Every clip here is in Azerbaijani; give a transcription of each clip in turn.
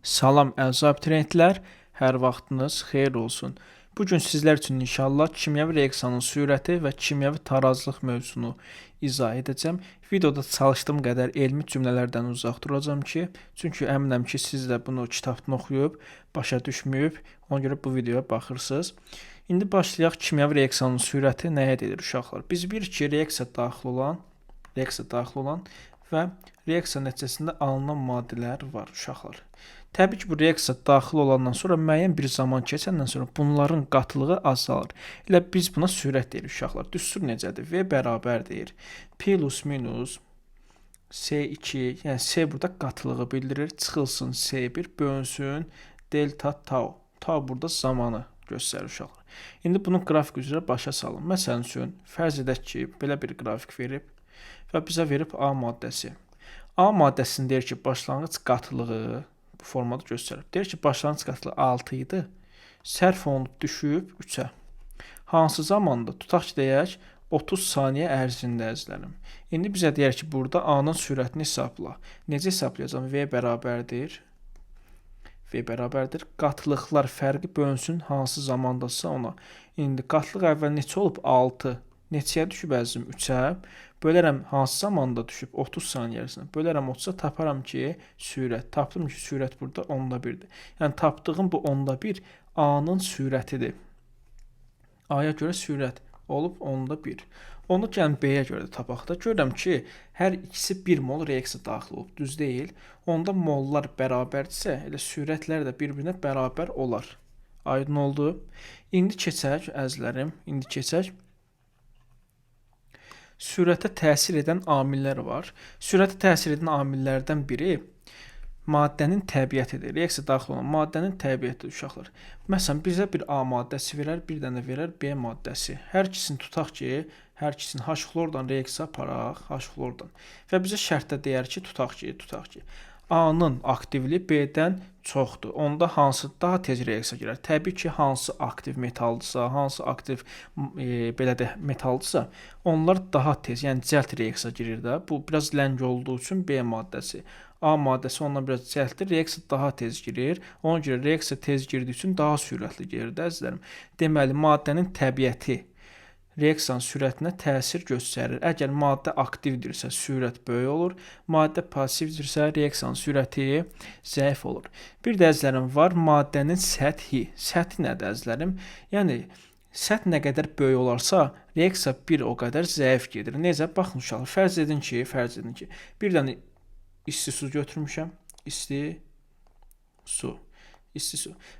Salam əziz abituriyentlər, hər vaxtınız xeyir olsun. Bu gün sizlər üçün inşallah kimyəvi reaksiyanın sürəti və kimyəvi tarazlıq mövzusunu izah edəcəm. Videoda çalışdığım qədər elmi cümlələrdən uzaq duracağam ki, çünki əminəm ki, siz də bunu kitabdan oxuyub, başa düşməyib, ona görə bu videoya baxırsınız. İndi başlayaq kimyəvi reaksiyanın sürəti nəyə deyilir uşaqlar? Biz bilirik ki, reaksiya daxil olan və reaksiya nəticəsində alınan maddələr var uşaqlar. Təbii ki, bu reaksiya daxil olandan sonra müəyyən bir zaman keçəndən sonra bunların qatılığı azalır. Elə biz buna sürət deyirik uşaqlar. Düstur necədir? V bərabərdir. Plus minus C2, yəni C burada qatılığı bildirir. Çıxılsın C1, bölünsün delta tau. Tau burada zamanı göstərir uşaqlar. İndi bunun qrafik üzrə başa salın. Məsələn üçün, fərz edək ki, belə bir qrafik verib və bizə verib A maddəsi. A maddəsinin deyir ki, başlanğıc qatılığı bu formada göstərir. Deyir ki, başlanğıc qatılığı 6 idi. Sərf olunub düşüb 3-ə. Hansı zamanda? Tutaq ki, deyək 30 saniyə ərzində əzlərim. İndi bizə deyir ki, burada A-nın sürətini hesabla. Necə hesablayacağım? V bərabərdir. Qatılıqlar fərqi bölünsün hansı zamandasa ona. İndi qatılıq əvvəl neçə olub? 6. Neçəyə düşüb əzim? 3-ə. Bölərəm hansı zamanda düşüb? 30 saniyə ərzində. Bölərəm 30-a taparam ki, sürət. Tapdım ki, sürət burada 1/10-dir. Yəni tapdığım bu 1/10 A-nın sürətidir. A-ya görə sürət olub 1/10. Onu gəlin B-yə görə də tapaq da. Görürəm ki, hər ikisi 1 mol reaksiya daxil olub. Düz deyil. Onda mollar bərabərdirsə, elə sürətlər də bir-birinə bərabər olar. Aydın oldu. İndi keçək, əzizlərim, sürətə təsir edən amillər var. Sürətə təsir edən amillərdən biri maddənin təbiətidir. Reaksiya daxil olan maddənin təbiətidir uşaqlar. Məsələn, bizə bir A maddəsi verər, bir dənə verər B maddəsi. Hər ikisini tutaq ki, hər ikisini H-xlordan reaksiya aparaq, H-xlordan. Və bizə şərtdə deyər ki, tutaq ki, A-nın aktivliyi B-dən çoxdur. Onda hansı daha tez reaksiya girər? Təbii ki, hansı aktiv metaldırsa, hansı aktiv metaldırsa, onlar daha tez, yəni cəld reaksiya girir də. Bu biraz ləng olduğu üçün B maddəsi. A maddəsi ondan biraz cəlddir, reaksiya daha tez girir. Ona görə reaksiya tez girdiyi üçün daha sürətli gerir də əzizlərim. Deməli, maddənin təbiəti reaksiyanın sürətinə təsir göstərir. Əgər maddə aktivdirsə, sürət böyük olur. Maddə passivdirsə, reaksiyanın sürəti zəif olur. Bir də əzizlərim var, maddənin səthi. Səthi nədir əzizlərim? Yəni, səth nə qədər böyük olarsa, reaksiya bir o qədər zəif gedir. Necə? Baxın uşaqlar, fərz edin ki, bir dənə isti su götürmüşəm. İsti su.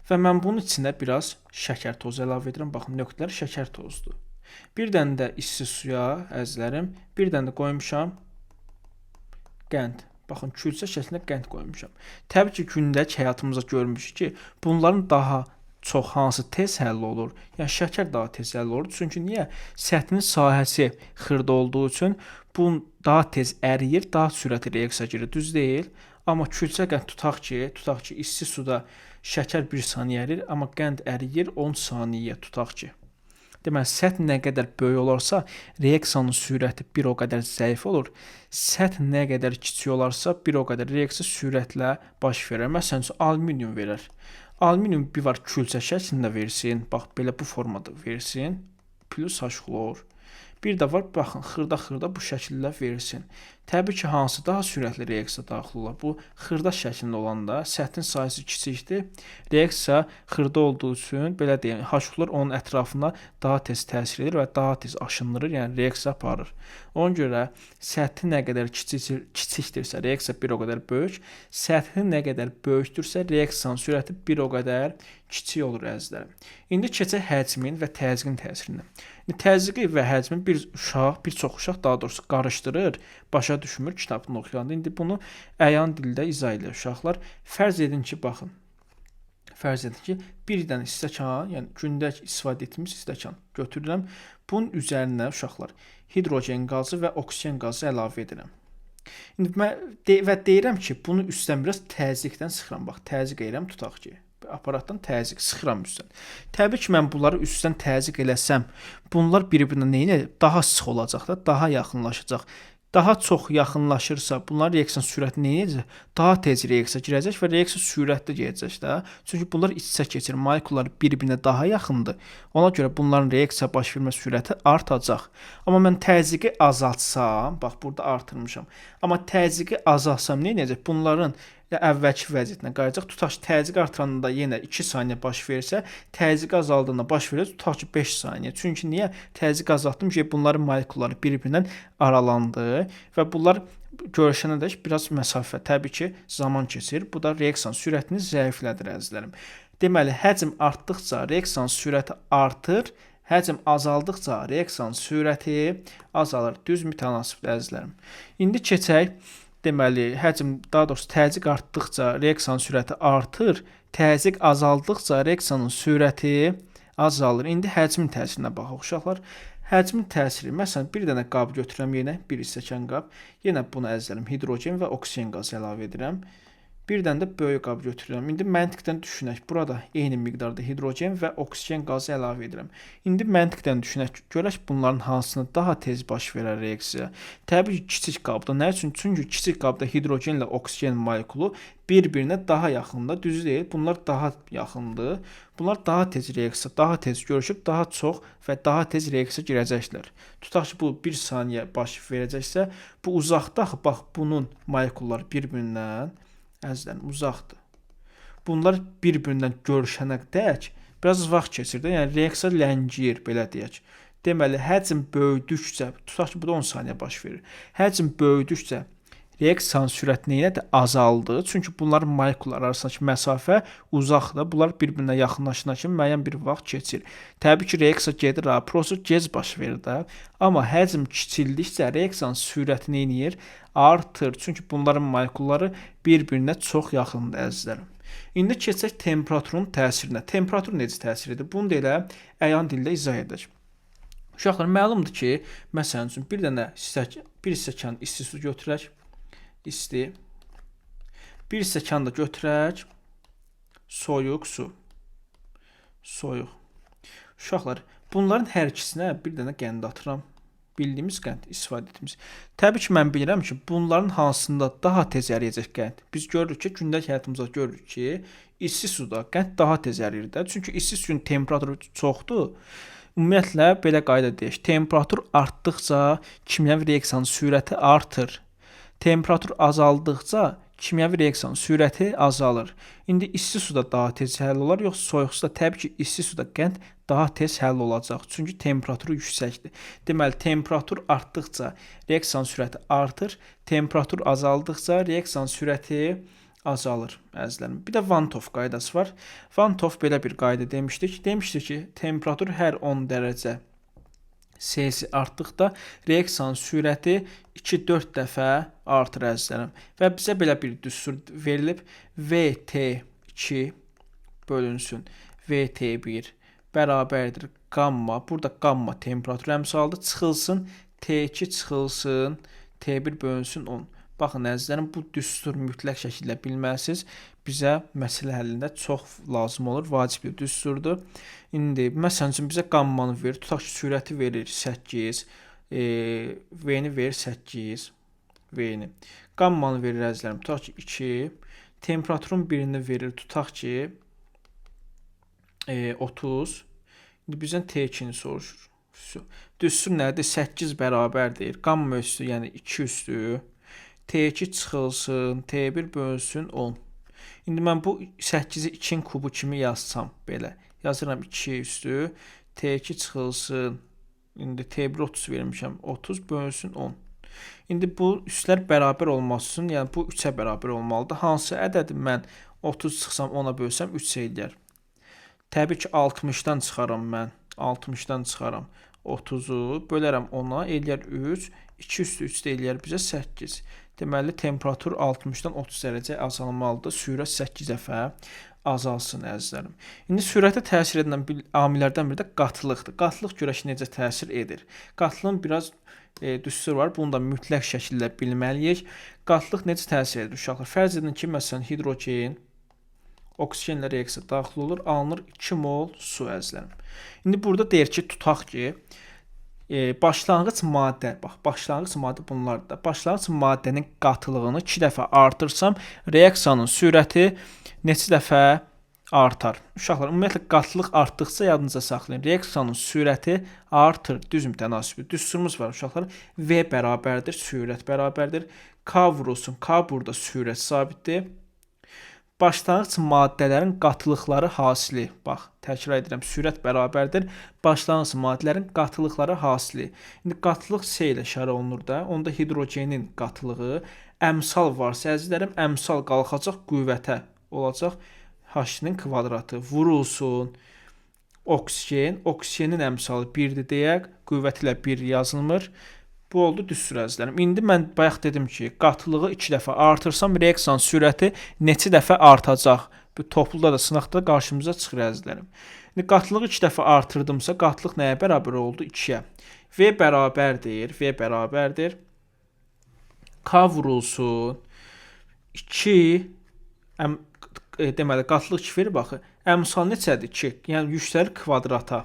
Və mən bunun içində biraz şəkər tozu əlavə edirəm. Baxın, nöqtələr şəkər tozudur. Bir dənə də isti suya, əzizlərim, bir dənə də qoymuşam qənd. Baxın, külçə şəklində qənd qoymuşam. Təbii ki, gündəlik həyatımızda görmüşük ki, bunların daha çox hansı tez həll olur? Yəni, şəkər daha tez həll olur. Çünki niyə? Səthinin sahəsi xırda olduğu üçün bu daha tez əriyir, daha sürətli reaksiya girir. Düz deyil. Amma külçə qənd tutaq ki, isti suda şəkər 1 saniyə ərir, amma qənd əriyir 10 saniyə tutaq ki. Deməli, səth nə qədər böyük olarsa, reaksiyanın sürəti bir o qədər zəif olur. Səth nə qədər kiçik olarsa, bir o qədər reaksiya sürətlə baş verər. Məsələn üçün, alüminium verər. Alüminium bir var külçə şəklində versin, bax, belə bu formada versin, plus H-xlor. Bir də var, baxın, xırda bu şəkildə versin. Təbii ki, hansı daha sürətli reaksiya daxil olar? Bu, xırda şəklində olanda səthin sayısı kiçikdir. Reaksiya xırda olduğu üçün, belə deyək, H-xlor onun ətrafına daha tez təsir edir və daha tez aşındırır, yəni reaksiya aparır. Ona görə səthi nə qədər kiçikdirsə, reaksiya bir o qədər böyük, səthi nə qədər böyükdürsə, reaksiyanın sürəti bir o qədər kiçik olur əzizlərim. İndi keçək həcmin və təzyiqin təsirinə. Təzyiqi və həcmi bir çox uşaq daha doğrusu qarışdırır, başa düşmür kitabını oxuyanda. İndi bunu əyan dildə izah edir uşaqlar. Fərz edin ki, bir dənə stəkan, yəni gündəlik istifadə etdiyimiz stəkan götürürəm. Bunun üzərinə uşaqlar hidrogen qazı və oksigen qazı əlavə edirəm. İndi mən deyirəm ki, bunu üstdən biraz təzyiqdən sıxıram. Bax, təzyiq edirəm, tutaq ki, aparatdan təzyiq sıxıram üstdən. Təbii ki, mən bunları üstdən təzyiq eləsəm, bunlar bir-birinə neynə daha sıx olacaq da, daha yaxınlaşacaq. daha çox yaxınlaşırsa, bunlar reaksiya sürəti nə edəcək? Daha tez reaksiya girəcək və reaksiya sürətli gedəcək də. Çünki bunlar iç-içə keçir, molekullar bir-birinə daha yaxındır. Ona görə bunların reaksiya baş vermə sürəti artacaq. Amma mən təzyiqi azaltsam, bax burada artırmışam. Amma təzyiqi azaltsam nə edəcək? Bunların əvvəlki vəziyyətinə qayıdacaq. Tutaq ki, təzyiq artıranda yenə 2 saniyə baş versə, təzyiq azaldığında baş verəcək tutaq ki, 5 saniyə. Çünki niyə? Təzyiq azaltdım ki, bunların molekulları bir-birindən aralandı və bunlar görüşənədək biraz məsafə, təbii ki, zaman keçir. Bu da reaksiyanın sürətini zəiflədir əzizlərim. Deməli, həcm artdıqca reaksiyanın sürəti artır, həcm azaldıqca reaksiyanın sürəti azalır. Düz mütənasibdir əzizlərim. İndi keçək. Deməli, daha doğrusu təzyiq artdıqca reaksiyanın sürəti artır, təzyiq azaldıqca reaksiyanın sürəti azalır. İndi həcmin təsirinə baxaq uşaqlar. Həcmin təsiri, məsələn, bir dənə qab götürürəm yenə, bir stəkan qab. Yenə buna əzizlərim, hidrogen və oksigen qazı əlavə edirəm. Bir dənə də böyük qab götürürəm. İndi məntiqdən düşünək. Burada eyni miqdarda hidrogen və oksigen qazı əlavə edirəm. İndi məntiqdən düşünək. Görək bunların hansına daha tez baş verər reaksiya. Təbii ki, kiçik qabda. Nə üçün? Çünki kiçik qabda hidrogen ilə oksigen molekulu bir-birinə daha yaxındır. Düzü deyil, bunlar daha yaxındır. Bunlar daha tez reaksiya, daha tez görüşüb, daha çox və daha tez reaksiya girəcəklər. Tutaq ki, bu 1 saniyə baş verəcəksə, bu uzaqda, bax, bunun molekulları bir-birindən əzizlərim, uzaqdır. Bunlar bir-birindən görüşənədək biraz vaxt keçir də, yəni reaksiya ləngiyir, belə deyək. Deməli, həcm böyüdükcə, tutaq ki, bu da 10 saniyə baş verir. Həcm böyüdükcə reaksiyanın sürəti nədir? Azaldı. Çünki bunların molekullar arasındakı məsafə uzaqdır. Bunlar bir-birinə yaxınlaşana kimi müəyyən bir vaxt keçir. Təbii ki, reaksiya gedir, proses gec baş verir də. Amma həcm kiçildikcə reaksiyanın sürəti nədir? Artır. Çünki bunların molekulları bir-birinə çox yaxındır əzizlərim. İndi keçək temperaturun təsirinə. Temperatur necə təsir edir? Bunu da elə əyan dildə izah edək. Uşaqlar, məlumdur ki, məsələn üçün bir stəkan isti su götürək. İsti. Bir stəkan da götürək. Soyuq su. Soyuq. Uşaqlar, bunların hər ikisinə bir dənə qənd atıram. Bildiyimiz qənd istifadə etdiyimiz. Təbii ki, mən bilirəm ki, bunların hansında daha tez əriyəcək qənd. Biz görürük ki, gündəlik həyatımızda görürük ki, isti suda qənd daha tez əriyir də. Çünki isti suyun temperaturu çoxdur. Ümumiyyətlə, belə qayda deyək. Temperatur artdıqca kimyəvi reaksiyanın sürəti artır. Temperatur azaldıqca kimyəvi reaksiyanın sürəti azalır. İndi isti suda daha tez həll olar, yoxsa soyuq suda? Təbii ki, isti suda qənd daha tez həll olacaq. Çünki temperaturu yüksəkdir. Deməli, temperatur artdıqca reaksiyanın sürəti artır. Temperatur azaldıqca reaksiyanın sürəti azalır əzizlərim. Bir də Van Toff qaydası var. Van Toff belə bir qayda demişdik. Demişdik ki, temperatur hər 10 dərəcə Cesi artdıqda reaksiyanın sürəti 2-4 dəfə artır əzizlərim. Və bizə belə bir düstur verilib. VT2 bölünsün VT1 bərabərdir qamma. Burada qamma temperatur əmsalıdır. Çıxılsın T2 çıxılsın T1 bölünsün 10. Baxın əzizlərim, bu düstur mütləq şəkildə bilməlisiniz. Bizə məsələ həllində çox lazım olur, vacib bir düsturdur. İndi məsələn üçün bizə qammanı verir. Tutaq ki, sürəti verir 8, V-ni verir 8, V-ni. Qammanı verir əzizlərim. Tutaq ki, 2, temperaturun birini verir. Tutaq ki, 30. İndi bizdən T2-ni soruşur. Düstur nədir? 8 bərabərdir. Qamma üstü, yəni 2 üstü. T2 çıxılsın, T1 bölünsün 10. İndi mən bu 8-i 2-nin kubu kimi yazsam belə. Yazıram 2 üstü, T2 çıxılsın. İndi T1 30 vermişəm, 30 bölünsün 10. İndi bu üstlər bərabər olması üçün, yəni bu 3-ə bərabər olmalıdır. Hansı ədədi mən 30 çıxsam 10-a bölsəm 3 eləyər. Təbii ki, 60-dan çıxaram mən. 60-dan çıxaram 30-u, bölərəm 10-a, eləyər 3. 2 üstü 3 də eləyər bizə 8. Deməli, temperatur 60-dan 30 dərəcə azalmalıdır. Sürət 8 dəfə azalsın əzizlərim. İndi sürətə təsir edən amillərdən biri də qatılıqdır. Qatılıq görək necə təsir edir. Qatılığın biraz düstur var. Bunu da mütləq şəkildə bilməliyik. Qatılıq necə təsir edir uşaqlar? Fərz edin ki, məsələn, hidrogen oksigenlə reaksiya daxil olur. Alınır 2 mol su əzizlərim. İndi burada deyir ki, tutaq ki, başlanğıc maddə, bax, başlanğıc maddə bunlardır da. Başlanğıc maddənin qatılığını 2 dəfə artırsam, reaksiyanın sürəti neçə dəfə artar? Uşaqlar, ümumiyyətlə qatılıq artdıqca yadınızda saxlayın. Reaksiyanın sürəti artır. Düzmü tənasibi? Düsturumuz var uşaqlar. V bərabərdir, sürət bərabərdir. K vurulsun. K burada sürət sabitdir. Başlanğıc maddələrin qatılıqları hasili. Bax, təkrar edirəm, sürət bərabərdir. Başlanğıc maddələrin qatılıqları hasili. İndi qatılıq S ilə işarə olunur da. Onda hidrogenin qatılığı əmsal varsa, əzizlərim, əmsal qalxacaq qüvvətə olacaq H-nin kvadratı. Vurulsun oksigen. Oksigenin əmsalı 1-dir deyək. Qüvvəti ilə 1 yazılmır. Bu oldu düstur əzizlərim. İndi mən bayaq dedim ki, qatılığı 2 dəfə artırsam, reaksiyanın sürəti neçə dəfə artacaq? Bu topluda da, sınaqda qarşımıza çıxır əzizlərim. İndi qatılığı 2 dəfə artırdımsa, qatılıq nəyə bərabər oldu? 2-yə. V bərabərdir. V bərabərdir. K vurulsun 2 deməli, qatılıq 2 verir, baxın. Əmsal neçədir? 2. Yəni, yüksəlir kvadrata.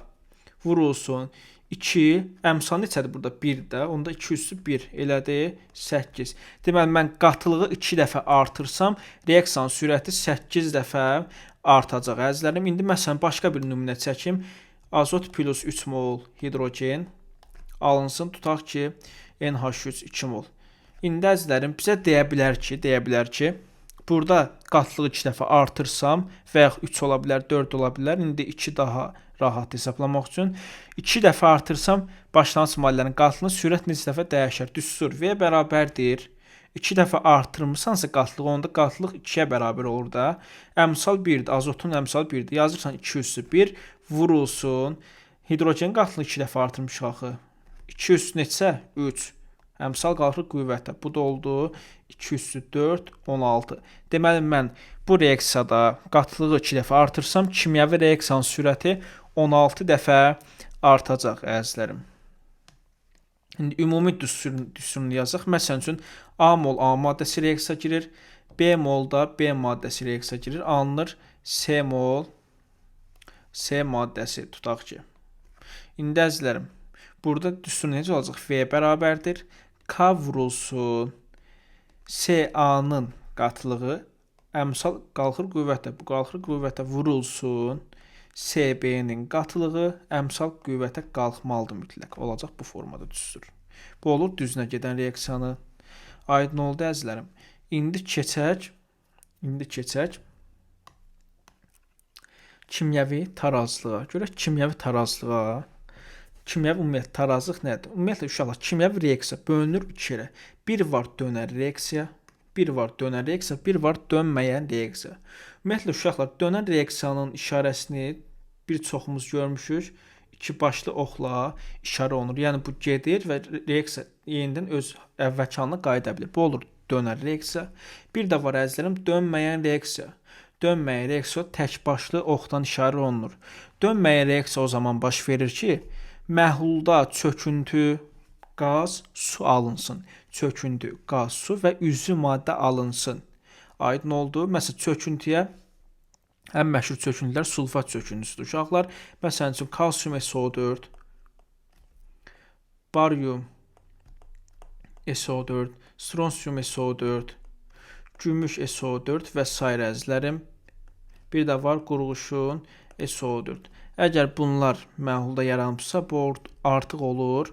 Vurulsun 2, əmsal neçədir burada? 1 də, onda 2 üstü 1, elədir 8. Deməli, mən qatılığı 2 dəfə artırsam, reaksiyanın sürəti 8 dəfə artacaq əzizlərim. İndi məsələn, başqa bir nümunə çəkim. Azot plus 3 mol hidrogen alınsın, tutaq ki, NH3 2 mol. İndi əzizlərim, bizə deyə bilər ki, burada qatılığı 2 dəfə artırsam və yaxud 3 ola bilər, 4 ola bilər. İndi 2 daha rahat hesablamaq üçün 2 dəfə artırsam, başlanğıc maddələrin qatılığının sürət neçə dəfə dəyişər? Düstur V bərabərdir. 2 dəfə artırmısansa qatılığı, onda qatılıq 2-yə bərabər olur da. Əmsal 1-dir, azotun əmsalı 1-dir. Yazırsan 2 üstü 1, vurulsun. Hidrogenin qatılığını 2 dəfə artırmışıq axı. 2 üstü neçə? 3. Əmsal qalxır qüvvətə. Bu da oldu 2 üstü 4, 16. Deməli, mən bu reaksiyada qatılığı 2 dəfə artırsam, kimyəvi reaksiyanın sürəti 16 dəfə artacaq əzizlərim. İndi ümumi düsturunu yazaq. Məsələn üçün, A mol A maddəsi reaksiya girir, B molda B maddəsi reaksiya girir, alınır C mol C maddəsi, tutaq ki. İndi əzizlərim, burada düstur necə olacaq? V bərabərdir. K vurulsun CA-nın qatılığı əmsal qalxır qüvvətə. Bu qalxır qüvvətə vurulsun. CB-nin qatılığı əmsal qüvvətə qalxmalıdır mütləq. Olacaq bu formada düstur. Bu olur düzünə gedən reaksiyanı. Aydın oldu əzizlərim. İndi keçək kimyəvi tarazlığa. Görək kimyəvi tarazlığa. Kimyəvi ümumiyyətlə tarazlıq nədir? Ümumiyyətlə uşaqlar, kimyəvi reaksiya bölünür 2 yerə. Bir var dönər reaksiya, bir var dönməyən reaksiya. Ümumiyyətlə uşaqlar, dönər reaksiyanın işarəsini bir çoxumuz görmüşük. 2 başlı oxla işarə olunur. Yəni bu gedir və reaksiya yenidən öz əvvəlki halına qayıda bilir. Bu olur dönər reaksiya. Bir də var əzizlərim, dönməyən reaksiya. Dönməyən reaksiya tək başlı oxdan işarə olunur. Dönməyən reaksiya o zaman baş verir ki, məhlulda çöküntü, qaz, su alınsın. Çöküntü, qaz, su və üzvü maddə alınsın. Aydın oldu. Məsələn, çöküntüyə ən məşhur çöküntülər sulfat çöküntüsüdür. Uşaqlar, məsələn üçün, kalsium SO4, baryum SO4, stronsium SO4, gümüş SO4 və s. əzizlərim. Bir də var qurğuşun SO4. Əgər bunlar məhlulda yaranmışsa, bu artıq olur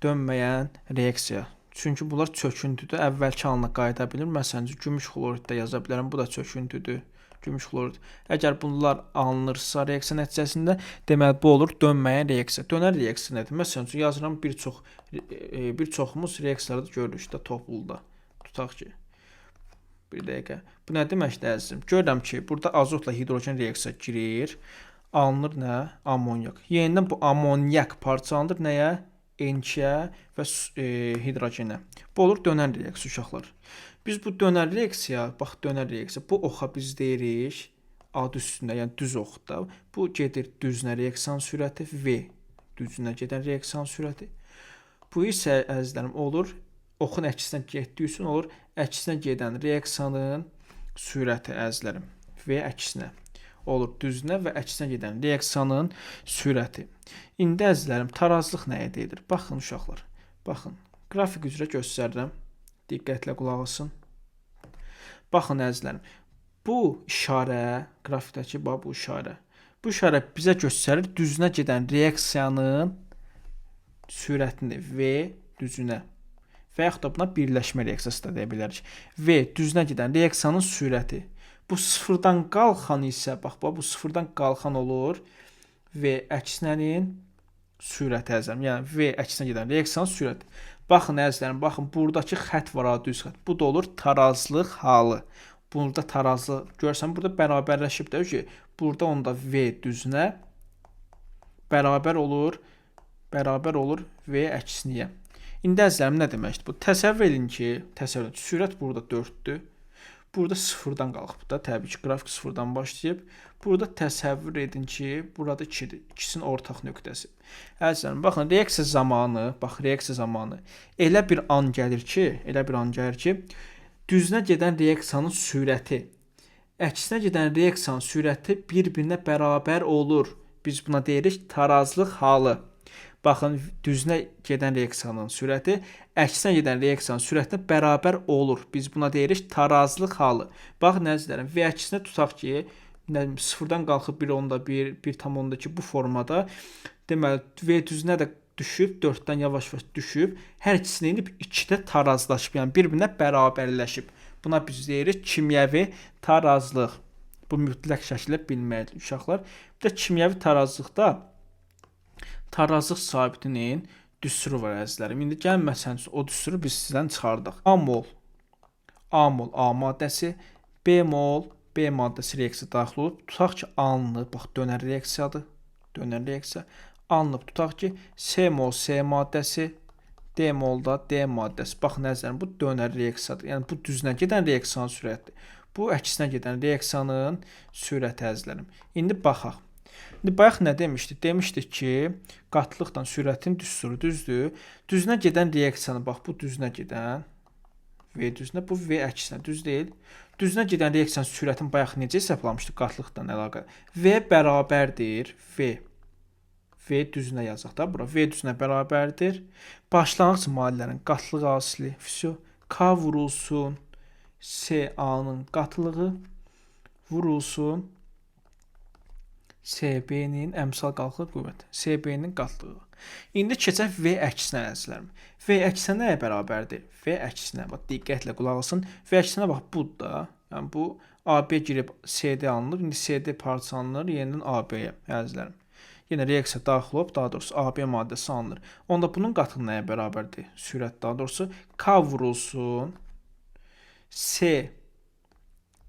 dönməyən reaksiya. Çünki bunlar çöküntüdür, əvvəlki halına qayıda bilir. Məsələn, gümüş xloriddə yaza bilərəm, bu da çöküntüdür. Gümüş xlorid. Əgər bunlar alınırsa reaksiya nəticəsində, deməli bu olur dönməyən reaksiya. Dönər reaksiya nədir? Məsələn üçün, yazıram bir çoxumuz reaksiyalarda görürük də topluluqda. Tutaq ki, bir dəqiqə. Bu nə deməkdir əzizim? Görürəm ki, burada azotla hidrogen reaksiya girir. Alınır nə? Amonyak. Yenidən bu amonyak parçalanır nəyə? N2-yə və hidrogenə. Bu olur dönər reaksiya uşaqlar. Biz bu dönər reaksiya, bax dönər reaksiya, bu oxa biz deyirik adı üstündə, yəni düz oxda. Bu gedir düzünə reaksiyanın sürəti V, düzünə gedən reaksiyanın sürəti. Bu isə əzizlərim olur oxun əksinə getdiyi üçün olur əksinə gedən reaksiyanın sürəti əzizlərim. V əksinə. olur düzünə və əksinə gedən reaksiyanın sürəti. İndi əzizlərim, tarazlıq nəyə deyilir? Baxın uşaqlar, baxın. Qrafik üzrə göstərirəm. Diqqətlə qulaq asın. Baxın əzizlərim, bu işarə, qrafikdəki bu işarə. Bu işarə bizə göstərir düzünə gedən reaksiyanın sürətini V düzünə. Və yaxud da buna birləşmə reaksiyası da deyə bilərik. V düzünə gedən reaksiyanın sürəti. Bu sıfırdan qalxan isə, bax bu sıfırdan qalxan olur. V əksinənin sürəti əzizlərim. Yəni V əksinə gedən reaksiyanın sürəti. Baxın əzizlərim, baxın buradakı xətt var, düz xətt. Bu da olur tarazlıq halı. Burada tarazlı görsən, burada bərabərləşib də ki, burada onda V düzünə bərabər olur V əksinəyə. İndi əzizlərim nə deməkdir bu? Təsəvvür edin ki, sürət burada 4-dür. Burada sıfırdan qalxıb da, təbii ki, qrafik sıfırdan başlayıb. Burada təsəvvür edin ki, burada 2-dir. İkisinin ortaq nöqtəsi. Əzizlərim, baxın, reaksiya zamanı elə bir an gəlir ki, düzünə gedən reaksiyanın sürəti, əksinə gedən reaksiyanın sürəti bir-birinə bərabər olur. Biz buna deyirik tarazlıq halı. Baxın, düzünə gedən reaksiyanın sürəti, əksinə gedən reaksiyanın sürətinə bərabər olur. Biz buna deyirik tarazlıq halı. Baxın, əzizlərim, V əksinə tutaq ki, sıfırdan qalxıb 1/1, 1/2 bu formada. Deməli, V düzünə də düşüb, 4-dən yavaş-yavaş düşüb, hər ikisini inib 2-də tarazlaşıb, yəni bir-birinə bərabərləşib. Buna biz deyirik kimyəvi tarazlıq. Bu mütləq şəkildə bilməlidir uşaqlar. Bir də kimyəvi tarazlıqda tarazlıq sabitinin düsturu var əzizlərim. İndi gəlin məsələn o düsturu biz sizdən çıxardıq. A mol A maddəsi, B mol B maddəsi reaksiya daxil olub. Tutaq ki, alınıb, bax dönər reaksiyadır. Dönər reaksiya. Alınıb tutaq ki, C mol C maddəsi, D mol da D maddəsi. Baxın əzizlərim, bu dönər reaksiyadır. Yəni bu düzünə gedən reaksiyanın sürətidir. Bu əksinə gedən reaksiyanın sürəti əzizlərim. İndi baxaq. İndi bayaq nə demişdik? Demişdik ki, qatlıqdan sürətin düsturu düzdür. Düzünə gedən reaksiyanı, bax bu düzünə gedən V düzünə, bu V əksinə düz deyil. Düzünə gedən reaksiyanın sürətini bayaq necə hesablamışdıq qatlıqdan əlaqə? V bərabərdir V düzünə yazaq da bura. V düzünə bərabərdir. Başlanğıc maddələrin qatlığı asili. K vurulsun C A-nın qatlığı vurulsun CB-nin əmsal qalxıq qüvvəti. CB-nin qatlığı. İndi keçək V əksinə əzizlərim. V əksinə nəyə bərabərdir? V əksinə, bax diqqətlə qulaq asın. V əksinə bax budur da. Yəni bu AB girib CD alınıb. İndi CD parçalanır yenidən AB-yə əzizlərim. Yenə reaksiya daxil olub, daha doğrusu AB maddəsi alınır. Onda bunun qatlığı nəyə bərabərdir? Sürət daha doğrusu K vurulsun C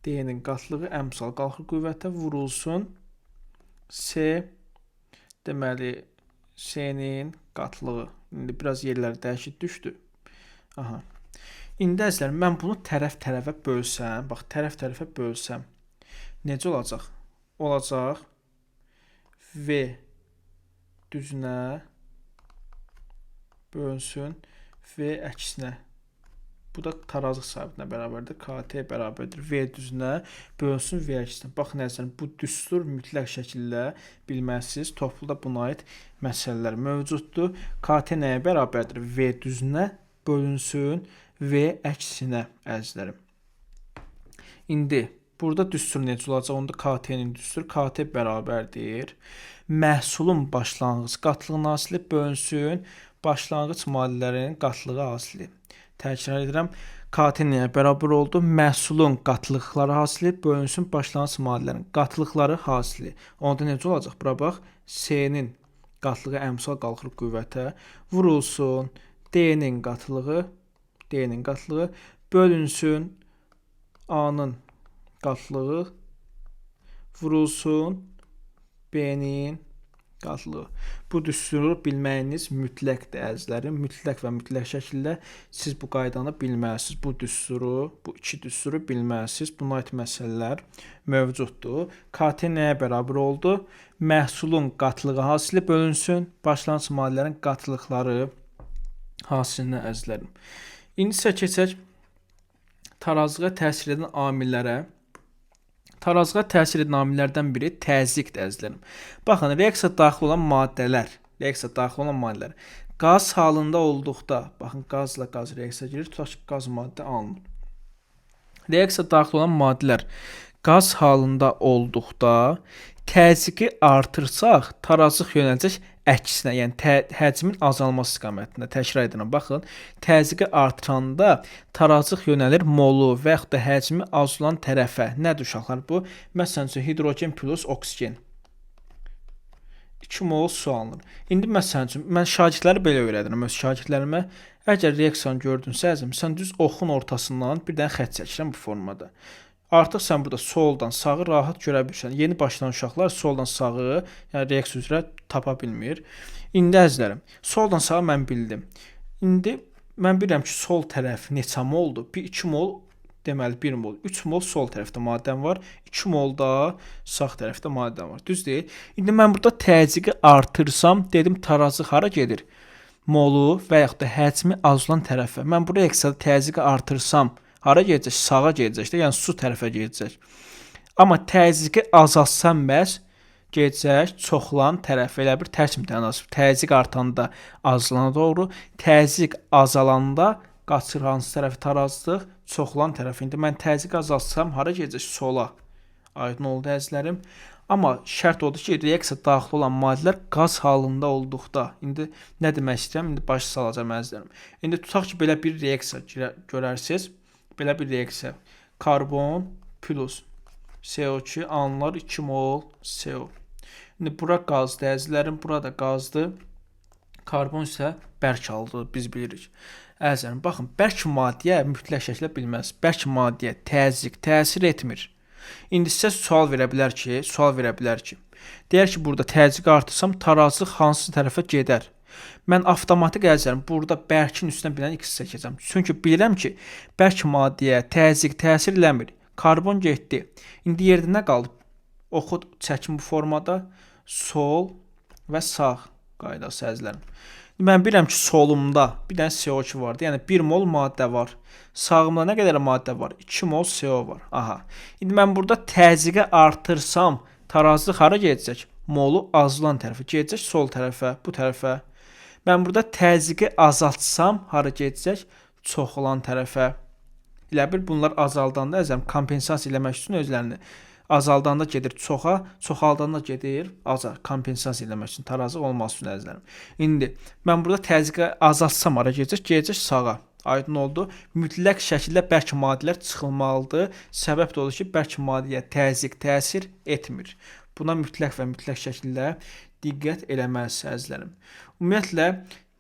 D-nin qatlığı əmsal qalxıq qüvvətə vurulsun C deməli C-nin qatlığı. İndi biraz yerləri dəyişib düşdü. Aha. İndi əzizlərim, mən bunu tərəf-tərəfə bölsəm, bax tərəf-tərəfə bölsəm necə olacaq? Olacaq V düzünə bölünsün V əksinə. Bu da tarazlıq sabitinə bərabərdir. KT bərabərdir. V düzünə bölünsün V əksinə. Baxın əzizlərim, bu düstur mütləq şəkildə bilməlisiniz. Topluda buna aid məsələlər mövcuddur. KT nəyə bərabərdir? V düzünə bölünsün V əksinə əzizlərim. İndi burada düstur necə olacaq? Onda KT-nin düsturu KT bərabərdir. Məhsulun başlanğıc qatlığının asili bölünsün başlanğıc maddələrin qatlığı asili. Təkrar edirəm. KT nəyə bərabər oldu? Məhsulun qatlıqları hasili bölünsün başlanğıc maddələrin qatlıqları hasili. Onda necə olacaq? Bura bax. C-nin qatlığı əmsal qalxır qüvvətə vurulsun D-nin qatlığı bölünsün A-nın qatlığı vurulsun B-nin qatlığı. Bu düsturu bilməyiniz mütləqdir əzizlərim. Mütləq və mütləq şəkildə siz bu qaydanı bilməlisiniz. Bu iki düsturu bilməlisiniz. Buna aid məsələlər mövcuddur. KT nəyə bərabər oldu? Məhsulun qatlığı hasili bölünsün başlanğıc maddələrin qatlıqları hasilinə əzizlərim. İndi isə keçək tarazlığa təsir edən amillərə. Tarazlığa təsir edən amillərdən biri təzyiqdir əzizlərim. Baxın, reaksiya daxil olan maddələr qaz halında olduqda, baxın, qazla qaz reaksiya girir, tutaq ki, qaz maddə alınır. Reaksiya daxil olan maddələr qaz halında olduqda təzyiqi artırsaq, tarazlıq yönələcək əksinə, yəni həcmin azalması istiqamətində. Təkrar edirəm, baxın, təzyiqi artıranda tarazlıq yönəlir molu və yaxud da həcmi az olan tərəfə. Nədir uşaqlar bu? Məsələn üçün, hidrogen plus oksigen. 2 mol su alınır. İndi məsələn üçün, mən şagirdləri belə öyrədirəm öz şagirdlərimə. Əgər reaksiyanı gördünsə, əzim, sən düz oxun ortasından bir dənə xətt çəkirəm bu formada. Artıq sən burada soldan sağı rahat görə bilirsən. Yeni başlayan uşaqlar soldan sağı, yəni reaksiya üzrə tapa bilmir. İndi əzizlərim, soldan sağı mən bildim. İndi mən bilirəm ki, sol tərəf neçə moldur? 2 mol, deməli 1 mol. 3 mol sol tərəfdə maddəm var. 2 mol da sağ tərəfdə maddəm var. Düz deyil? İndi mən burada təzyiqi artırsam, dedim tarazlıq hara gedir? Molu və yaxud da həcmi az olan tərəfə. Mən bu reaksiyada təzyiqi artırsam, hara gedəcək? Sağa gedəcək də, yəni su tərəfə gedəcək. Amma təzyiqi azaltsam bəs gedəcək çoxlan tərəfə. Elə bir tərs mütənasib. Təzyiq artanda azalana doğru, təzyiq azalanda qaçır hansı tərəfi tarazlıq? Çoxlan tərəfi. İndi mən təzyiq azaltsam hara gedəcək? Sola. Aydın oldu əzizlərim. Amma şərt odur ki, reaksiya daxil olan maddələr qaz halında olduqda, indi nə demək istəyirəm? İndi baş salacağım əzizlərim. İndi tutaq ki, belə bir reaksiya görərsiniz. Belə bir reaksiya. Karbon plus CO2 alınır 2 mol CO. İndi bura qazdır əzizlərim, burada qazdır. Karbon isə bərk haldadır, biz bilirik. Əzizlərim, baxın, bərk maddəyə mütləq şəkildə bilməz. Bərk maddəyə təzyiq təsir etmir. İndi sizə sual verə bilər ki, deyər ki, burada təzyiqi artırsam, tarazlıq hansı tərəfə gedər? Mən avtomatik əzizlərim, burada bərkin üstünə bir dənə x çəkəcəm. Çünki bilirəm ki, bərk maddəyə təzyiq təsir eləmir. Karbon getdi. İndi yerdə nə qaldı? Oxu çəkim bu formada. Sol və sağ qaydası əzizlərim. Mən bilirəm ki, solumda bir dənə CO2 vardı. Yəni 1 mol maddə var. Sağımda nə qədər maddə var? 2 mol CO var. Aha. İndi mən burada təzyiqi artırsam, tarazlıq hara gedəcək? Molu azalan tərəfə gedəcək, sol tərəfə, bu tərəfə. Mən burada təzyiqi azaltsam, hara gedəcək? Çoxalan tərəfə. Elə bil bunlar azaldanda əzəm kompensasiya eləmək üçün özlərini azaldanda gedir çoxa, çoxaldanda gedir aza, kompensasiya eləmək üçün, tarazlıq olması üçün əzizlərim. İndi mən burada təzyiqi azaltsam hara gedəcək? Gedəcək sağa. Aydın oldu. Mütləq şəkildə bərk maddələr çıxılmalıdır. Səbəb də odur ki, bərk maddəyə təzyiq təsir etmir. Buna mütləq və mütləq şəkildə diqqət eləməlisiniz əzizlərim. Ümumiyyətlə,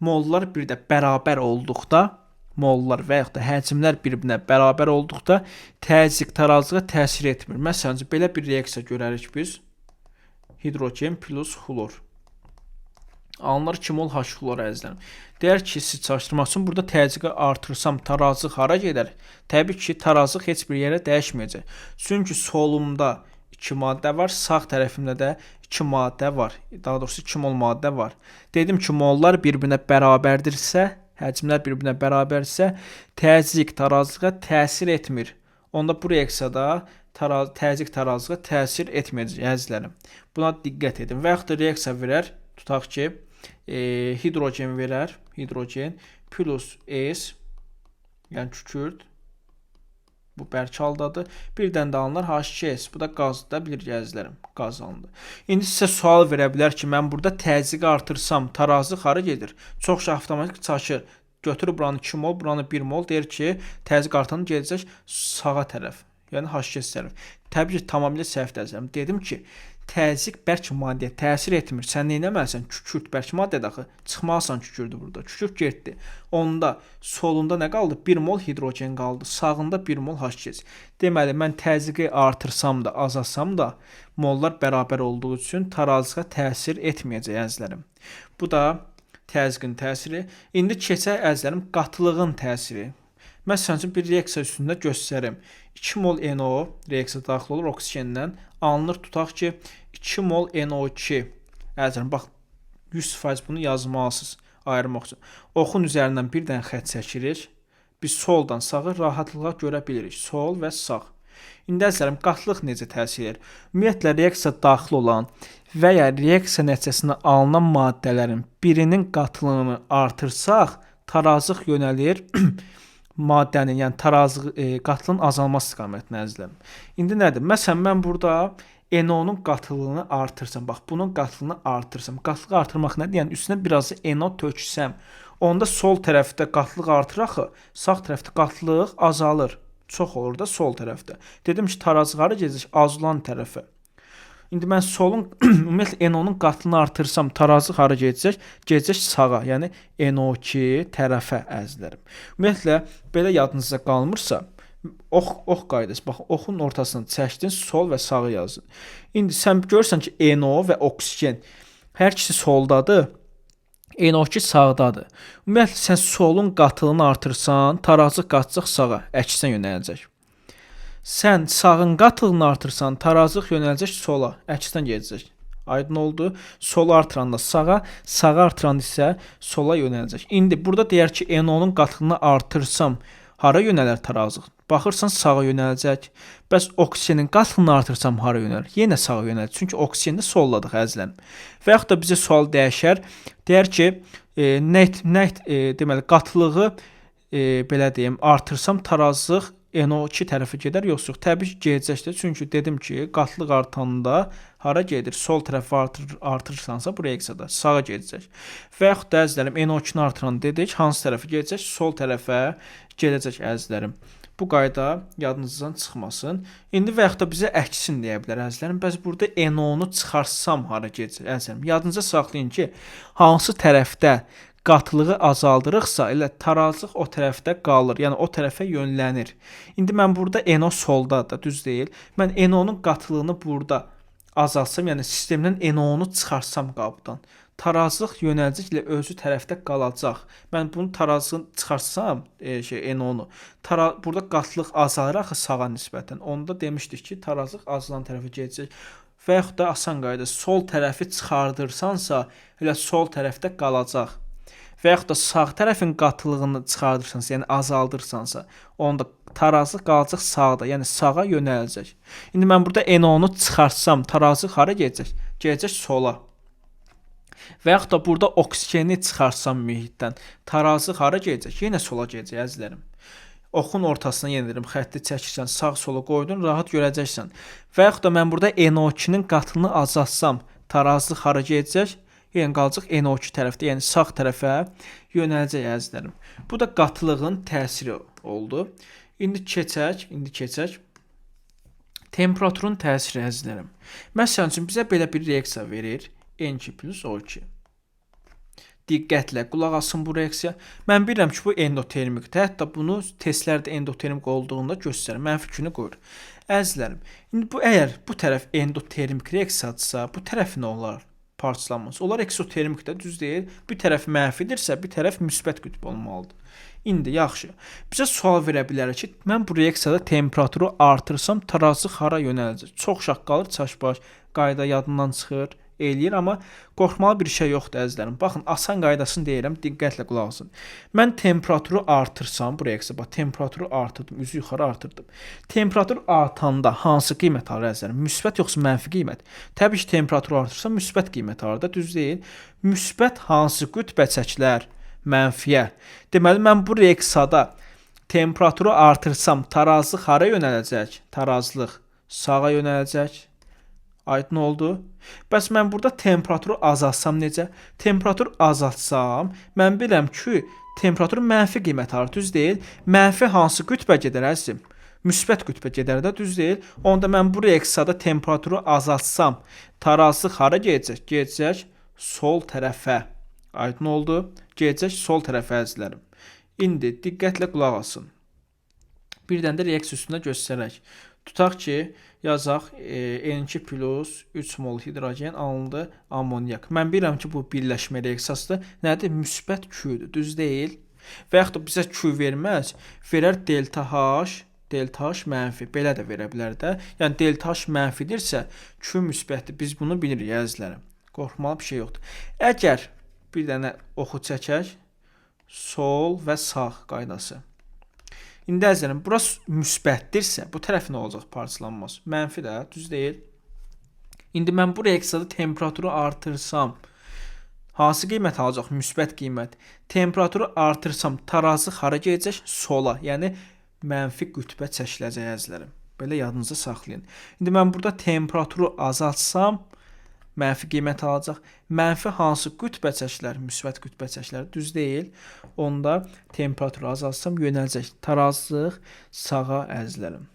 mollar bir də bərabər olduqda, mollar və yaxud da həcmlər bir-birinə bərabər olduqda təzyiq tarazlığa təsir etmir. Məsələn, belə bir reaksiya görərik biz. Hidrogen plus xlor. Alınır 2 mol H-xlor əzizlərim. Deyər ki, siz çaşdırmaq üçün burada təzyiqi artırsam tarazlıq hara gedər? Təbii ki, tarazlıq heç bir yerə dəyişməyəcək. Çünki solumda 2 maddə var, sağ tərəfimdə də 2 maddə var. Daha doğrusu 2 mol maddə var. Dedim ki, mollar bir-birinə bərabərdirsə, həcmlər bir-birinə bərabərsə, təzyiq tarazlığa təsir etmir. Onda bu reaksiyada təzyiq tarazlığa təsir etməyəcək əzizlərim. Buna diqqət edin. Və yaxud da reaksiya verər, tutaq ki, hidrogen verər, hidrogen plus S, yəni kükürt, bu bərk haldadır. Bir dənə də alınır H2S, bu da qazdır da, bilirik əzizlərim, qaz alındı. İndi sizə sual verə bilər ki, mən burada təzyiqi artırsam, tarazlıq hara gedir? Çox avtomatik çaşır. Götürür buranı 2 mol, buranı 1 mol, deyir ki, təzyiq artanı gedəcək sağa tərəf, yəni H2S tərəf. Təbii ki, tamamilə səhvdir əzizlərim. Dedim ki, təzyiq bərk maddəyə təsir etmir. Sən nə etməlisən? Kükürt bərk maddədir axı. Çıxmalısan kükürdür burada. Kükürt getdi. Onda solunda nə qaldı? 1 mol hidrogen qaldı. Sağında 1 mol H2S. Deməli, mən təzyiqi artırsam da, azaltsam da, mollar bərabər olduğu üçün tarazlığa təsir etməyəcək əzizlərim. Bu da təzyiqin təsiri. İndi keçək əzizlərim qatılığın təsiri. Məsələn üçün bir reaksiya üstündə göstərim. 2 mol NO reaksiya daxil olur oksigendən. Alınır tutaq ki 2 mol NO2. Əzizlərim bax 100% bunu yazmalısınız ayırmaq üçün. Oxun üzərindən bir dənə xətt çəkirik. Biz soldan sağı rahatlıqla görə bilirik. Sol və sağ. İndi əzizlərim, qatılıq necə təsir edir? Ümumiyyətlə, reaksiya daxil olan və ya reaksiya nəticəsində alınan maddələrin birinin qatılığını artırsaq, tarazlıq yönəlir maddənin, yəni qatılığın azalma istiqamətinə əzizlərim. İndi nədir? Məsələn, mən burada NO-nun qatılığını artırsam, bax, bunun qatılığını artırsam, qatılığı artırmaq nədir? Yəni, üstünə biraz NO töksəm, onda sol tərəfdə qatılıq artır axı, sağ tərəfdə qatılıq azalır. Çox olur da sol tərəfdə. Dedim ki, tarazlıq hara gedəcək? Azulan tərəfə. İndi mən solun, ümumiyyətlə NO-nun qatılığını artırsam, tarazlıq hara gedəcək? Gedəcək sağa, yəni NO2 tərəfə əzizlərim. Ümumiyyətlə, belə yadınızda qalmırsa, ox qaydası, baxın, oxun ortasını çəkdin, sol və sağı yazın. İndi sən görürsən ki, NO və oksigen hər ikisi soldadır, NO2 sağdadır. Ümumiyyətlə, sən solun qatılığını artırsan, tarazlıq qaçacaq sağa, əksinə yönələcək. Sən sağın qatılığını artırsan, tarazlıq yönələcək sola, əksinə gedəcək. Aydın oldu. Sola artıranda sağa, sağa artıranda isə sola yönələcək. İndi burada deyər ki, NO-nun qatılığını artırsam, hara yönələr tarazlıq? Baxırsan, sağa yönələcək. Bəs oksigenin qatılığını artırsam, hara yönəlir? Yenə sağa yönəlir. Çünki oksijeni də solladıq əzizlərim. Və yaxud da bizə sual dəyişər. Deyər ki, deməli, qatılığı belə deyim, artırsam, tarazlıq NO2 tərəfə gedər, yoxsa yox? Təbii ki, gedəcəkdir. Çünki dedim ki, qatılıq artanda hara gedir? Sol tərəfə artırırsansa, bu reaksiyada sağa gedəcək. Və yaxud da əzizlərim, NO2-ni artıran dedik, hansı tərəfə gedəcək? Sol tərəfə gedəcək əzizlərim. Bu qayda yadınızdan çıxmasın. İndi və yaxud da bizə əksin deyə bilər əzizlərim. Bəs burada NO-nu çıxarsam hara gedəcək əzizlərim? Yadınıza saxlayın ki, hansı tərəfdə qatılığı azaldırıqsa, elə tarazlıq o tərəfdə qalır, yəni o tərəfə yönlənir. İndi mən burada NO soldadır, düz deyil. Mən NO-nun qatılığını burada azalsam, yəni sistemdən NO-nu çıxarsam qabdan, tarazlıq yönələcək ilə özü tərəfdə qalacaq. Mən bunu tarazlığını çıxarsam, NO-nu, burada qatılıq azalır axı sağa nisbətən. Onda demişdik ki, tarazlıq azalan tərəfə gedəcək. Və yaxud da asan qayda, sol tərəfi çıxardırsansa, elə sol tərəfdə qalacaq. Və yaxud da sağ tərəfin qatılığını çıxardırsansa, yəni azaldırsansa, onda tarazlıq qalacaq sağda, yəni sağa yönələcək. İndi mən burada NO-nu çıxarsam, tarazlıq hara gedəcək? Gedəcək sola. Və yaxud da burada oksigeni çıxarsam mühitdən, tarazlıq hara gedəcək? Yenə sola gedəcək əzizlərim. Oxun ortasına yenə deyirəm, xətti çəkirsən, sağ-sola qoydun, rahat görəcəksən. Və yaxud da mən burada NO2-nin qatılığını azaltsam, tarazlıq hara gedəcək? Yəni qalacaq NO2 tərəfdə, yəni sağ tərəfə yönələcək əzizlərim. Bu da qatılığın təsiri oldu. İndi keçək. Temperaturun təsiri əzizlərim. Məsələn üçün bizə belə bir reaksiya verir. N2 plus O2. Diqqətlə qulaq asın bu reaksiya. Mən bilirəm ki, bu endotermikdir. Hətta bunu testlərdə endotermik olduğunda göstərir. Mənfi yükünü qoyur. Əzizlərim, indi əgər bu tərəf endotermik reaksiyadırsa, bu tərəf nə olar? Parçalanması. Onlar eksotermikdə, düz deyil. Bir tərəf mənfidirsə, bir tərəf müsbət qütb olmalıdır. İndi yaxşı. Bizə sual verə bilər ki, mən bu reaksiyada temperaturu artırsam, tarazlıq hara yönələcək? Çox şaqqalır, çaşbaş, qayda yadından çıxır, eləyir, amma qorxmalı bir şey yoxdur əzizlərim. Baxın, asan qaydasını deyirəm, diqqətlə qulaq asın. Mən temperaturu artırsam, bu reaksiya, bax, temperaturu artırdım, üzü yuxarı artırdım. Temperatur artanda hansı qiymət alır əzizlərim? Müsbət yoxsa mənfi qiymət? Təbii ki, temperaturu artırsam, müsbət qiymət alır da, düz deyil. Müsbət hansı qütbə çəkilər? Mənfiyə. Deməli, mən bu reaksiyada temperaturu artırsam, tarazlıq hara yönələcək? Tarazlıq sağa yönələcək. Aydın oldu. Bəs mən burada temperaturu azaltsam necə? Temperatur azaltsam, mən bilirəm ki, temperatur mənfi qiymət alır, düz deyil. Mənfi hansı qütbə gedər əzizim? Müsbət qütbə gedər də, düz deyil. Onda mən bu reaksiyada temperaturu azaltsam, tarazlıq hara gedəcək? Gedəcək sol tərəfə. Aydın oldu. Gedəcək sol tərəfə əzizlərim. İndi diqqətlə qulaq asın. Birdən də reaksiya üstündə göstərək. Tutaq ki, yazaq N2 plus 3 mol hidrogen alındı amonyak. Mən bilirəm ki, bu birləşmə reaksiyasıdır. Nədir? Müsbət Q-dür, düz deyil. Və yaxud da bizə Q verməz, verər delta H mənfi. Belə də verə bilər də. Yəni delta H mənfidirsə, Q müsbətdir. Biz bunu bilirik əzizlərim. Qorxmalı bir şey yoxdur. Əgər bir dənə oxu çəkək, sol və sağ qaydası. İndi əzələm, burası müsbətdirsə, bu tərəf nə olacaq? Parçalanmaz. Mənfi də, düz deyil. İndi mən bu reaksiyada temperaturu artırsam, hansı qiymət alacaq? Müsbət qiymət. Temperaturu artırsam, tarazı hara gedəcək? Sola, yəni mənfi qütbə çəkiləcək əzələrim. Belə yadınızda saxlayın. İndi mən burada temperaturu azaltsam, mənfi qiymət alacaq. Mənfi hansı qütbə çəkilər? Müsbət qütbə çəkilər. Düz deyil. Onda temperaturu azaltsam yönələcək. Tarazlıq sağa əzlərim.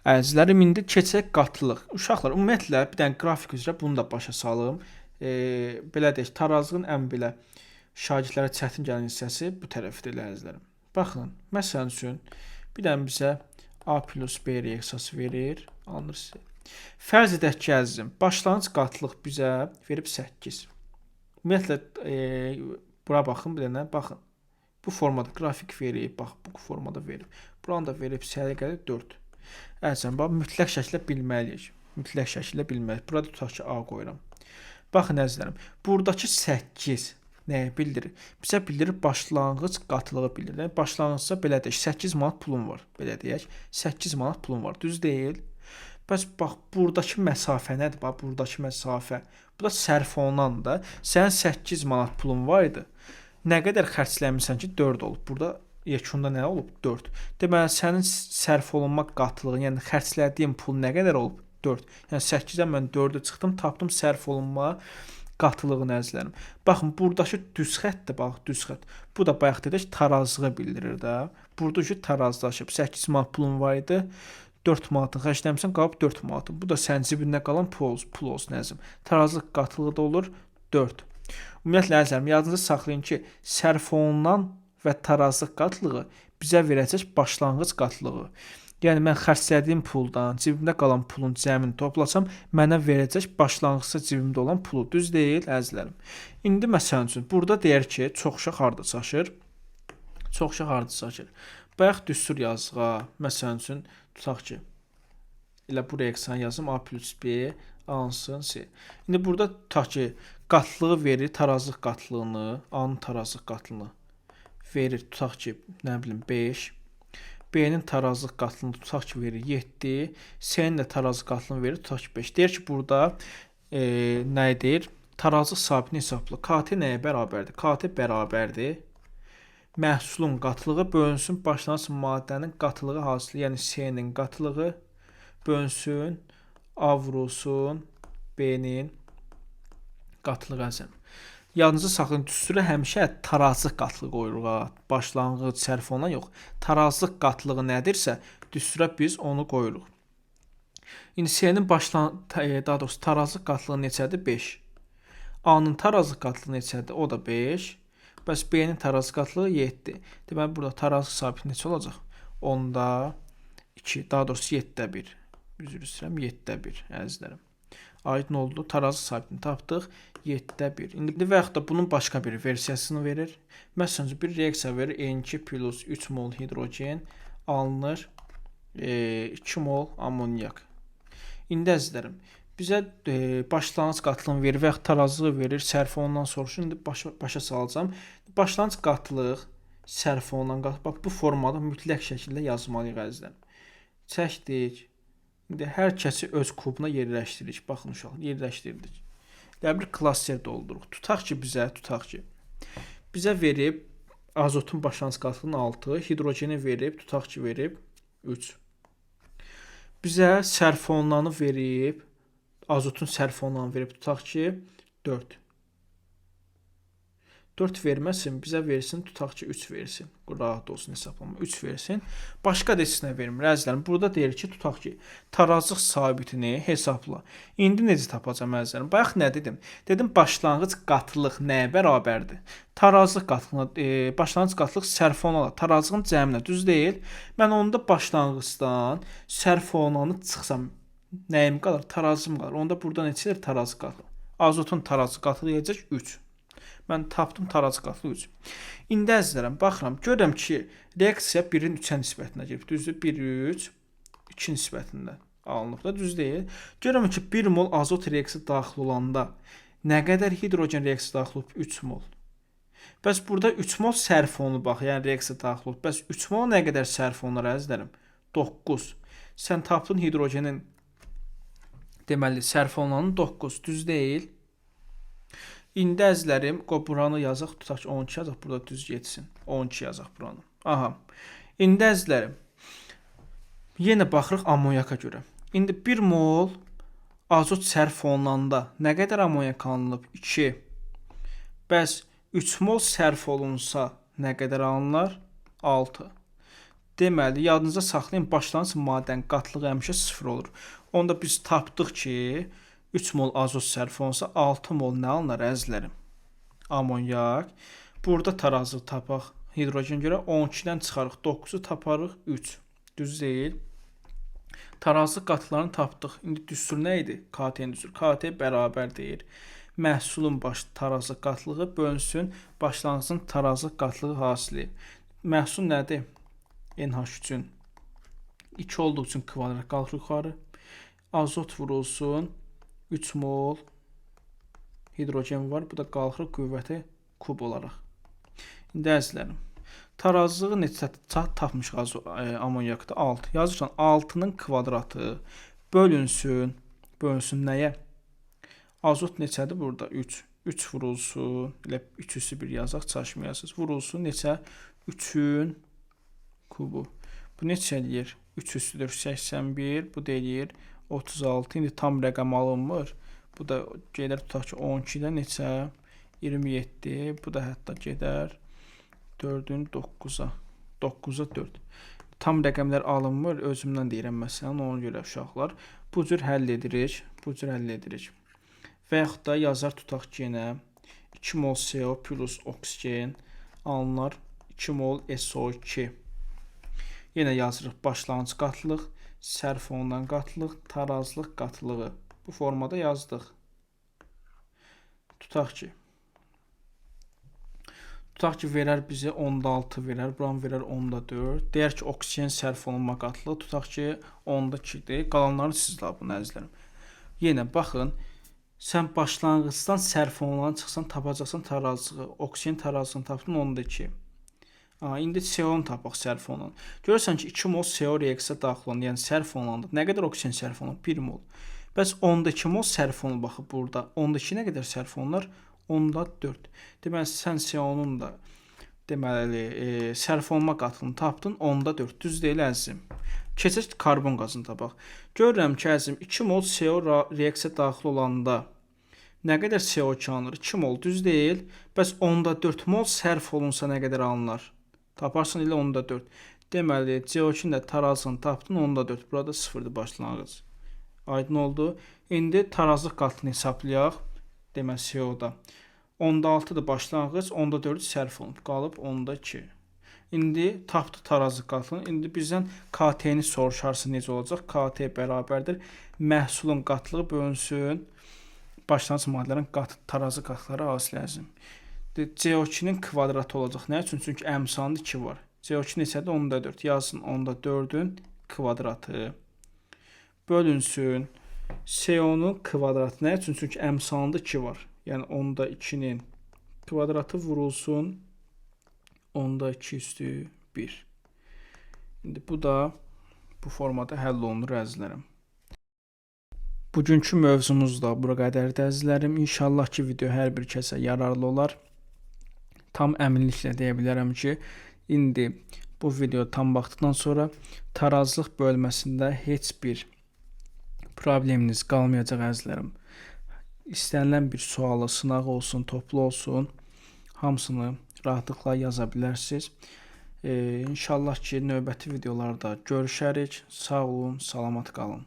Əzizlərim, indi keçək qatılıq. Uşaqlar, ümumiyyətlə bir dənə qrafik üzrə bunu da başa salım. Belə deyək, tarazlığın ən belə şagirdlərə çətin gələn hissəsi bu tərəfdir əzizlərim. Baxın, məsəl üçün bir dənə bizə A plus B reaksiyası verir, alınır sizə. Fərz edək ki, əzizim, başlanğıc qatılıq bizə verib 8. Ümumiyyətlə, bura baxın, bir dənə, baxın. Bu formada qrafik verib, bax, bu formada verib. Buranı da verib, səliqəli 4. Əzizim, bax, mütləq şəkildə bilməliyik. Mütləq şəkildə bilməliyik. Burada tutaq ki, A qoyuram. Baxın, əzizlərim, buradakı 8 nəyə bildirir? Bizə bildirir başlanğıc qatılığı bildirir. Başlanğıcsa belə deyək, 8 manat pulum var. Belə deyək, 8 manat pulum var. Düz deyil. Bəs bax, buradakı məsafə nədir? Bax, buradakı məsafə. Bu da sərf olunan da. Sənin 8 manat pulun var idi. Nə qədər xərcləmirsən ki, 4 olub. Burada yekunda nə olub? 4. Deməli, sənin sərf olunma qatılığın, yəni xərclədiyin pul nə qədər olub? 4. Yəni 8-dən mən 4-ə çıxdım, tapdım sərf olunma qatılığını əzizlərim. Baxın, buradakı düz xəttdir, bax, düz xətt. Bu da bayaq dedik, tarazlığı bildirir də. Burada ki, tarazlaşıb. 8 manat pulun var idi. 4 manatın xərcləmirsən, qalıb 4 manatın. Bu da sənin cibində qalan pul olsun əzizim. Tarazlıq qatılığı da olur 4. Ümumiyyətlə əzizlərim, yadınızda saxlayın ki, sərf olunan və tarazlıq qatılığı bizə verəcək başlanğıc qatılığı. Yəni mən xərclədiyim puldan, cibimdə qalan pulun cəmini toplasam, mənə verəcək başlanğıcda cibimdə olan pulu. Düz deyil, əzizlərim. İndi məsəl üçün, burada deyir ki, çoxuşaq harda çaşır? Çoxuşaq harda çaşır? Bayaq düstur yazığa, məsəl üçün, tutaq ki, elə bu reaksiyanı yazım, A plus B, ansın C. İndi burada tutaq ki, qatlığı verir, tarazlıq qatlığını, A-nın tarazlıq qatlığını verir, tutaq ki, nə bilim, 5. B-nin tarazlıq qatlığını tutaq ki, verir 7. C-nin də tarazlıq qatlığını verir, tutaq ki, 5. Deyir ki, burada nə edir? Tarazlıq sabitini hesabla. KT nəyə bərabərdir? KT bərabərdir. Məhsulun qatılığı bölünsün başlanğıc maddənin qatılığı hasılı, yəni C-nin qatılığı bölünsün A vurulsun B-nin qatılığı əzəm. Yadınızda saxlayın, düstura həmişə tarazlıq qatlığı qoyuruq. Başlanğıc sərf olunan yox. Tarazlıq qatlığı nədirsə, düstura biz onu qoyuruq. İndi C-nin daha doğrusu tarazlıq qatlığı neçədir? 5. A-nın tarazlıq qatlığı neçədir? O da 5. Bəs B-nin tarazlıq qatlığı 7. Deməli, burada tarazlıq sabiti neçə olacaq? Onda 2, daha doğrusu 7-də 1. Üzr istəyirəm, 7-də 1, əzizlərim. Aydın oldu. Tarazlıq sabitini tapdıq. 7-də 1. İndi və yaxud da bunun başqa bir versiyasını verir. Məsələn, bir reaksiya verir. N2 plus 3 mol hidrogen alınır 2 mol amonyak. İndi əzizlərim, bizə başlanğıc qatılığını verir və yaxud tarazlığı verir. Sərf olunan soruşur. İndi başa salacağım. Başlanğıc qatılıq, sərf olunan qatılıq. Bax, bu formada mütləq şəkildə yazmalıyıq əzizlərim. Çəkdik. İndi hər kəsi öz kubuna yerləşdiririk. Baxın uşaqlar, yerləşdirdik. Bir klaster dolduruq. Tutaq ki, bizə verib azotun başlanğıc qatılığının 6, hidrogeni verib, tutaq ki, verib 3. Bizə sərf olunanı verib, azotun sərf olunanı verib, tutaq ki, 4. 4 verməsin, bizə versin, tutaq ki, 3 versin. Rahat olsun hesablama, 3 versin. Başqa desinə vermir, əzizlərim. Burada deyir ki, tutaq ki, tarazlıq sabitini hesabla. İndi necə tapacam, əzizlərim? Bayaq nə dedim? Dedim, başlanğıc qatılıq nəyə bərabərdir? Tarazlıq qatılığına, başlanğıc qatılıq sərf olunanla, tarazlığın cəminə, düz deyil. Mən onda başlanğıcdan sərf olunanı çıxsam, nəyim qalır? Tarazım qalır. Onda burada neçədir tarazlıq qatılıq? Azotun tarazlıq qatılığı edəcək 3. Mən tapdım tarazlıq qatlığı 3. İndi əzizlərim, baxıram, görürəm ki, reaksiya 1-in 3-ə nisbətinə gəlib. Düzdür, 1-3, 2 nisbətində alınıb da, düz deyil. Görürəm ki, 1 mol azot reaksiyası daxil olanda nə qədər hidrogen reaksiyası daxil olub? 3 mol. Bəs burada 3 mol sərf olunub bax, yəni reaksiya daxil olub. Bəs 3 mol nə qədər sərf olunur əzizlərim? 9. Sən tapdın hidrogenin deməli sərf olunanın 9, düz deyil? İndi əzizlərim, buranı yazaq, tutaq ki 12 yazaq, burada düz getsin. 12 yazaq buranı. Aha. İndi əzizlərim, yenə baxırıq amonyaka görə. İndi 1 mol azot sərf olunanda nə qədər amonyak alınıb? 2. Bəs 3 mol sərf olunsa nə qədər alınır? 6. Deməli, yadınızda saxlayın, başlanğıc maddənin qatlığı həmişə 0 olur. Onda biz tapdıq ki, 3 mol azot sərf olunsa 6 mol nə alınır əzizlərim? Amonyak. Burada tarazlıq tapaq. Hidrogen görə 12-dən çıxarıq 9-u taparıq 3. Düz deyil. Tarazlıq qatılarını tapdıq. İndi düstur nə idi? KT-nin düstur. KT bərabər deyir. Məhsulun tarazlıq qatlığı bölünsün başlanğıcın tarazlıq qatlığı hasili. Məhsul nədir? NH3-ün 2 olduğu üçün kvadrat qalxır yuxarı. Azot vurulsun. 3 mol hidrogen var. Bu da qalxır qüvvəti kub olaraq. İndi əzizlərim, tarazlığı neçə tapmışıq amonyakda? 6. Yazırsan 6-nın kvadratı bölünsün nəyə? Azot neçədir burada? 3. 3 vurulsun. Elə 3 üstü 1 yazaq, çaşmayasınız. Vurulsun neçə? 3-ün kubu. Bu neçə eləyir? 3 üstüdür 81. Bu da eləyir 36. İndi tam rəqəm alınmır. Bu da gedər tutaq ki 12-də neçə? 27. Bu da hətta gedər 4-ün 9-a. 9-a 4. Tam rəqəmlər alınmır. Özümdən deyirəm məsələn, ona görə uşaqlar. Bu cür həll edirik. Bu cür həll edirik. Və yaxud da yazar tutaq ki yenə 2 mol CO plus oksigen alınır 2 mol SO2. Yenə yazırıq başlanğıc qatlıq, sərf olunan qatlıq, tarazlıq qatlığı. Bu formada yazdıq. Tutaq ki verər bizə 10-6 verər, buram verər 10-4. Deyər ki oksigen sərf olunma qatlığı tutaq ki 10-2-dir. Qalanlarını siz tapın əzizlərim. Yenə baxın, sən başlanğıcdan sərf olunan çıxsan tapacaqsan tarazlığı. Oksigen tarazlığını tapdın 10-2. İndi CO-nu tapaq sərf olunan. Görürsən ki 2 mol CO reaksiyaya daxil olunur. Yəni sərf olunanda nə qədər oksigen sərf olunur? 1 mol. Bəs 10-2 mol sərf olunur baxıb burada. 10-2 nə qədər sərf olunur? 10-4. Deməli sən CO-nun da deməli sərf olunma qatını tapdın 10-4. Düz deyil əzizim. Keçək karbon qazını tapaq. Görürəm ki əzizim 2 mol CO reaksiyaya daxil olanda nə qədər CO2 alınır? 2 mol düz deyil. Bəs 10-4 mol sərf olunsa nə qədər alınır? Taparsan ilə 10-4. Deməli CO2-nin də tarazlığını tapdın 10-4. Burada 0-dır başlanğıc. Aydın oldu. İndi tarazlıq qatlığını hesablayaq. Deməli CO-da 10-6-dır başlanğıc, 10-4 sərf olunub. Qalıb 10-2. İndi tapdı tarazlıq qatlığını. İndi bizdən KT-ni soruşarsa necə olacaq? KT bərabərdir. Məhsulun qatlığı bölünsün başlanğıc maddələrin tarazlıq qatlıqları hasiləsin. CO2-nin kvadratı olacaq. Nə üçün? Çünki əmsalında 2 var. CO2 neçədir? 10-4. Yazsın 10-4-ün kvadratı bölünsün CO-nun kvadratı. Nə üçün? Çünki əmsalında 2 var. Yəni 10-2-nin kvadratı vurulsun 10-2 üstü 1. İndi bu da bu formada həll olunur əzizlərim. Bugünkü mövzumuz da bura qədərdir əzizlərim. İnşallah ki video hər bir kəsə yararlı olar. Tam əminliklə deyə bilərəm ki, indi bu video tam baxdıqdan sonra tarazlıq bölməsində heç bir probleminiz qalmayacaq əzizlərim. İstənilən bir sualı, sınaq olsun, toplu olsun, hamısını rahatlıqla yaza bilərsiniz. İnşallah ki növbəti videolarda görüşərik. Sağ olun, salamat qalın.